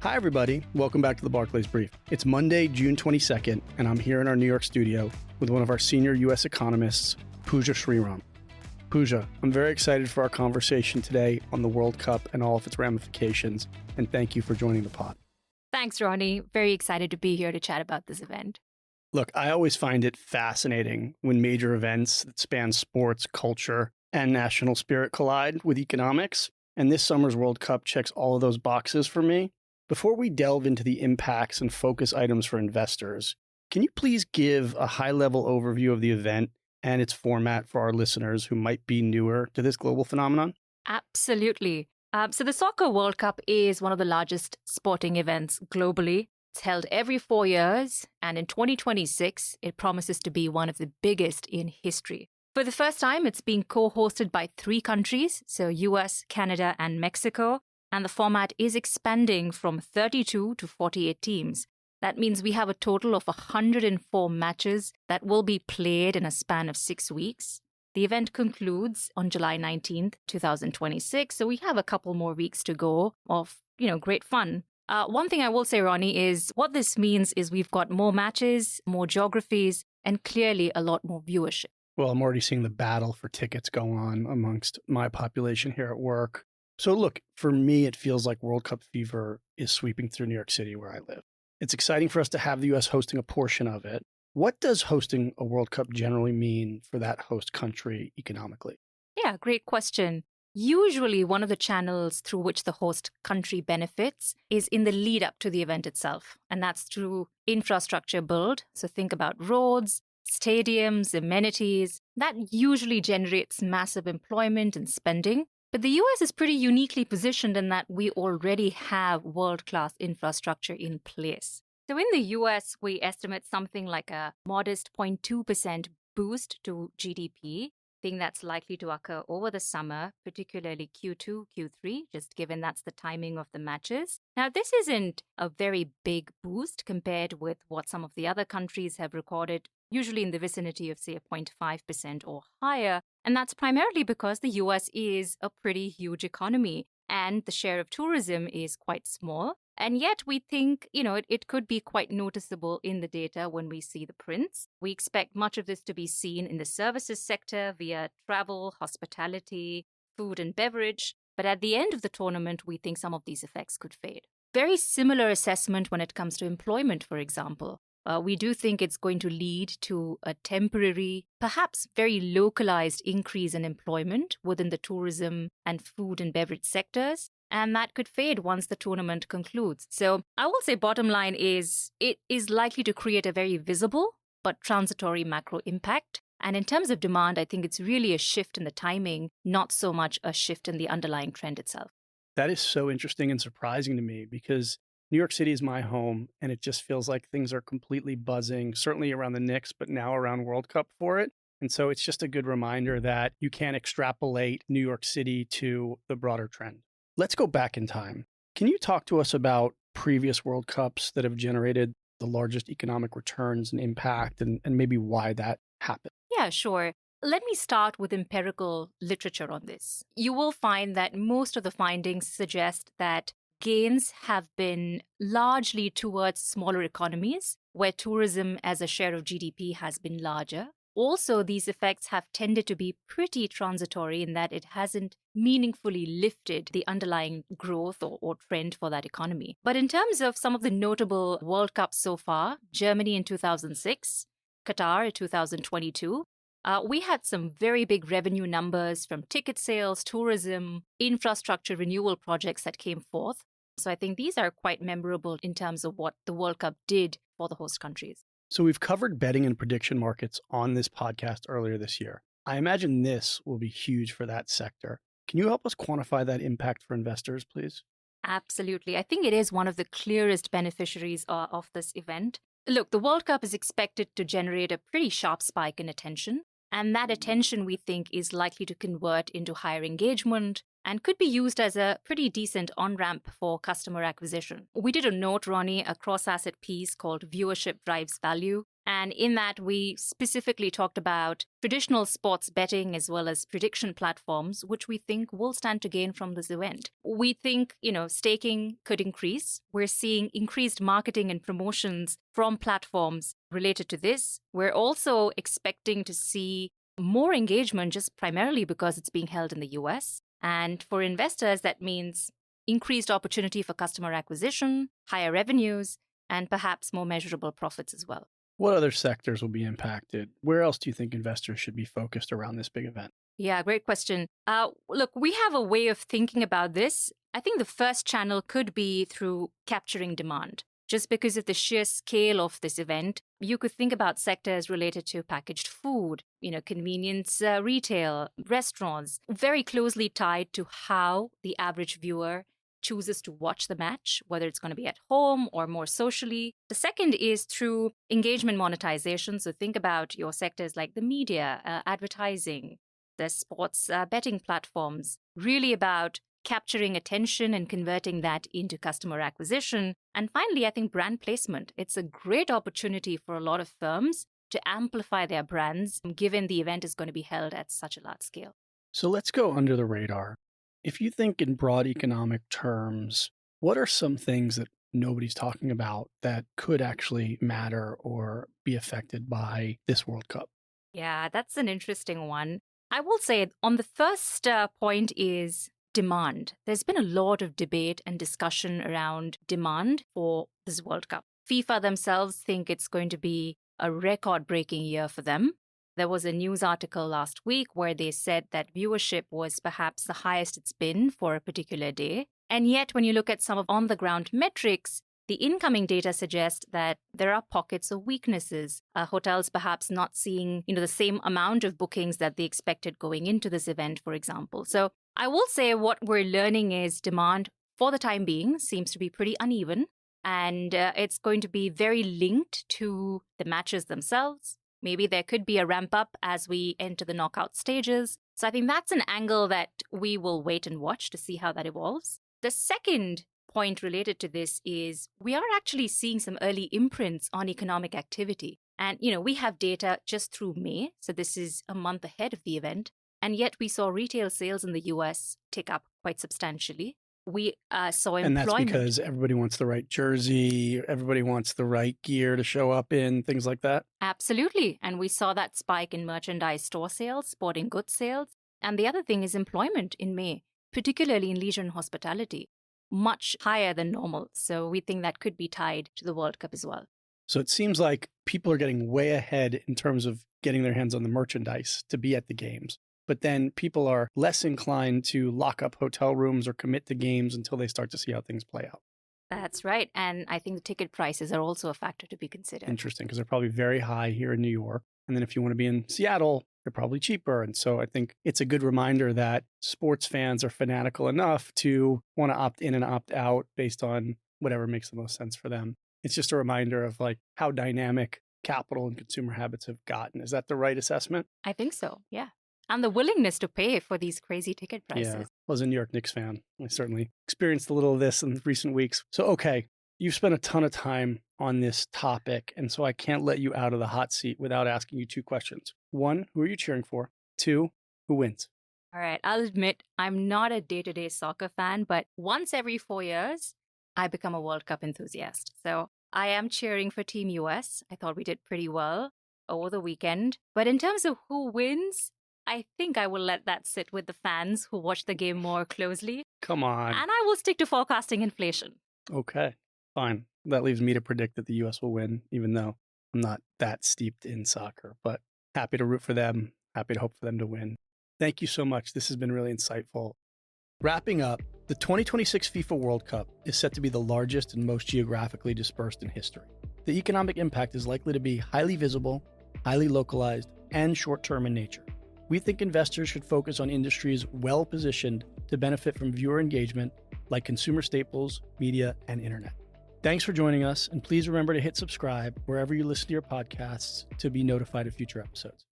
Hi, everybody. Welcome back to the Barclays Brief. It's Monday, June 22nd, and I'm here in our New York studio with one of our senior US economists, Pooja Sriram. Pooja, I'm very excited for our conversation today on the World Cup and all of its ramifications, and thank you for joining the pod. Thanks, Ronnie. Very excited to be here to chat about this event. Look, I always find it fascinating when major events that span sports, culture, and national spirit collide with economics, and this summer's World Cup checks all of those boxes for me. Before we delve into the impacts and focus items for investors, can you please give a high-level overview of the event and its format for our listeners who might be newer to this global phenomenon? Absolutely. So the Soccer World Cup is one of the largest sporting events globally. It's held every 4 years, and in 2026, it promises to be one of the biggest in history. For the first time, it's being co-hosted by 3 countries, so US, Canada, and Mexico. And the format is expanding from 32 to 48 teams. That means we have a total of 104 matches that will be played in a span of 6 weeks. The event concludes on July 19th, 2026, so we have a couple more weeks to go of, great fun. One thing I will say, Ronnie, is what this means is we've got more matches, more geographies, and clearly a lot more viewership. Well, I'm already seeing the battle for tickets go on amongst my population here at work. So look, for me, it feels like World Cup fever is sweeping through New York City where I live. It's exciting for us to have the U.S. hosting a portion of it. What does hosting a World Cup generally mean for that host country economically? Yeah, great question. Usually, one of the channels through which the host country benefits is in the lead up to the event itself. And that's through infrastructure build. So think about roads, stadiums, amenities. That usually generates massive employment and spending. But the US is pretty uniquely positioned in that we already have world-class infrastructure in place. So in the US, we estimate something like a modest 0.2% boost to GDP. I think that's likely to occur over the summer, particularly Q2, Q3, just given that's the timing of the matches. Now, this isn't a very big boost compared with what some of the other countries have recorded, usually in the vicinity of, say, a 0.5% or higher. And that's primarily because the US is a pretty huge economy and the share of tourism is quite small. And yet we think, it could be quite noticeable in the data when we see the prints. We expect much of this to be seen in the services sector via travel, hospitality, food and beverage. But at the end of the tournament, we think some of these effects could fade. Very similar assessment when it comes to employment, for example. We do think it's going to lead to a temporary, perhaps very localized increase in employment within the tourism and food and beverage sectors. And that could fade once the tournament concludes. So I will say bottom line is it is likely to create a very visible but transitory macro impact. And in terms of demand, I think it's really a shift in the timing, not so much a shift in the underlying trend itself. That is so interesting and surprising to me because New York City is my home, and it just feels like things are completely buzzing, certainly around the Knicks, but now around World Cup for it. And so it's just a good reminder that you can't extrapolate New York City to the broader trend. Let's go back in time. Can you talk to us about previous World Cups that have generated the largest economic returns and impact and maybe why that happened? Yeah, sure. Let me start with empirical literature on this. You will find that most of the findings suggest that gains have been largely towards smaller economies, where tourism as a share of GDP has been larger. Also, these effects have tended to be pretty transitory in that it hasn't meaningfully lifted the underlying growth or trend for that economy. But in terms of some of the notable World Cups so far, Germany in 2006, Qatar in 2022, we had some very big revenue numbers from ticket sales, tourism, infrastructure renewal projects that came forth. So I think these are quite memorable in terms of what the World Cup did for the host countries. So we've covered betting and prediction markets on this podcast earlier this year. I imagine this will be huge for that sector. Can you help us quantify that impact for investors, please? Absolutely. I think it is one of the clearest beneficiaries of this event. Look, the World Cup is expected to generate a pretty sharp spike in attention. And that attention, we think, is likely to convert into higher engagement and could be used as a pretty decent on-ramp for customer acquisition. We did a note, Ronnie, a cross-asset piece called Viewership Drives Value. And in that, we specifically talked about traditional sports betting as well as prediction platforms, which we think will stand to gain from this event. We think, staking could increase. We're seeing increased marketing and promotions from platforms related to this. We're also expecting to see more engagement just primarily because it's being held in the US. And for investors, that means increased opportunity for customer acquisition, higher revenues, and perhaps more measurable profits as well. What other sectors will be impacted? Where else do you think investors should be focused around this big event? Yeah, great question. Look, we have a way of thinking about this. I think the first channel could be through capturing demand. Just because of the sheer scale of this event, you could think about sectors related to packaged food, convenience retail, restaurants, very closely tied to how the average viewer chooses to watch the match, whether it's going to be at home or more socially. The second is through engagement monetization. So think about your sectors like the media, advertising, the sports betting platforms, really about capturing attention and converting that into customer acquisition. And finally, I think brand placement. It's a great opportunity for a lot of firms to amplify their brands, given the event is going to be held at such a large scale. So let's go under the radar. If you think in broad economic terms, what are some things that nobody's talking about that could actually matter or be affected by this World Cup? Yeah, that's an interesting one. I will say on the first point is demand. There's been a lot of debate and discussion around demand for this World Cup. FIFA themselves think it's going to be a record-breaking year for them. There was a news article last week where they said that viewership was perhaps the highest it's been for a particular day. And yet, when you look at some of on-the-ground metrics, the incoming data suggest that there are pockets of weaknesses. Hotels perhaps not seeing, the same amount of bookings that they expected going into this event, for example. So I will say what we're learning is demand, for the time being, seems to be pretty uneven. And it's going to be very linked to the matches themselves. Maybe there could be a ramp up as we enter the knockout stages. So I think that's an angle that we will wait and watch to see how that evolves. The second point related to this is we are actually seeing some early imprints on economic activity. And, we have data just through May. So this is a month ahead of the event. And yet we saw retail sales in the US tick up quite substantially. We saw employment. And that's because everybody wants the right jersey, everybody wants the right gear to show up in, things like that. Absolutely. And we saw that spike in merchandise store sales, sporting goods sales. And the other thing is employment in May, particularly in leisure and hospitality, much higher than normal. So we think that could be tied to the World Cup as well. So it seems like people are getting way ahead in terms of getting their hands on the merchandise to be at the games. But then people are less inclined to lock up hotel rooms or commit to games until they start to see how things play out. That's right. And I think the ticket prices are also a factor to be considered. Interesting, because they're probably very high here in New York. And then if you want to be in Seattle, they're probably cheaper. And so I think it's a good reminder that sports fans are fanatical enough to want to opt in and opt out based on whatever makes the most sense for them. It's just a reminder of how dynamic capital and consumer habits have gotten. Is that the right assessment? I think so, yeah. And the willingness to pay for these crazy ticket prices. Yeah, I was a New York Knicks fan. I certainly experienced a little of this in recent weeks. So, okay, you've spent a ton of time on this topic, and so I can't let you out of the hot seat without asking you two questions. One, who are you cheering for? Two, who wins? All right, I'll admit I'm not a day-to-day soccer fan, but once every 4 years, I become a World Cup enthusiast. So I am cheering for Team US. I thought we did pretty well over the weekend. But in terms of who wins, I think I will let that sit with the fans who watch the game more closely. Come on. And I will stick to forecasting inflation. Okay, fine. That leaves me to predict that the U.S. will win, even though I'm not that steeped in soccer. But happy to root for them, happy to hope for them to win. Thank you so much. This has been really insightful. Wrapping up, the 2026 FIFA World Cup is set to be the largest and most geographically dispersed in history. The economic impact is likely to be highly visible, highly localized, and short-term in nature. We think investors should focus on industries well-positioned to benefit from viewer engagement, like consumer staples, media, and internet. Thanks for joining us, and please remember to hit subscribe wherever you listen to your podcasts to be notified of future episodes.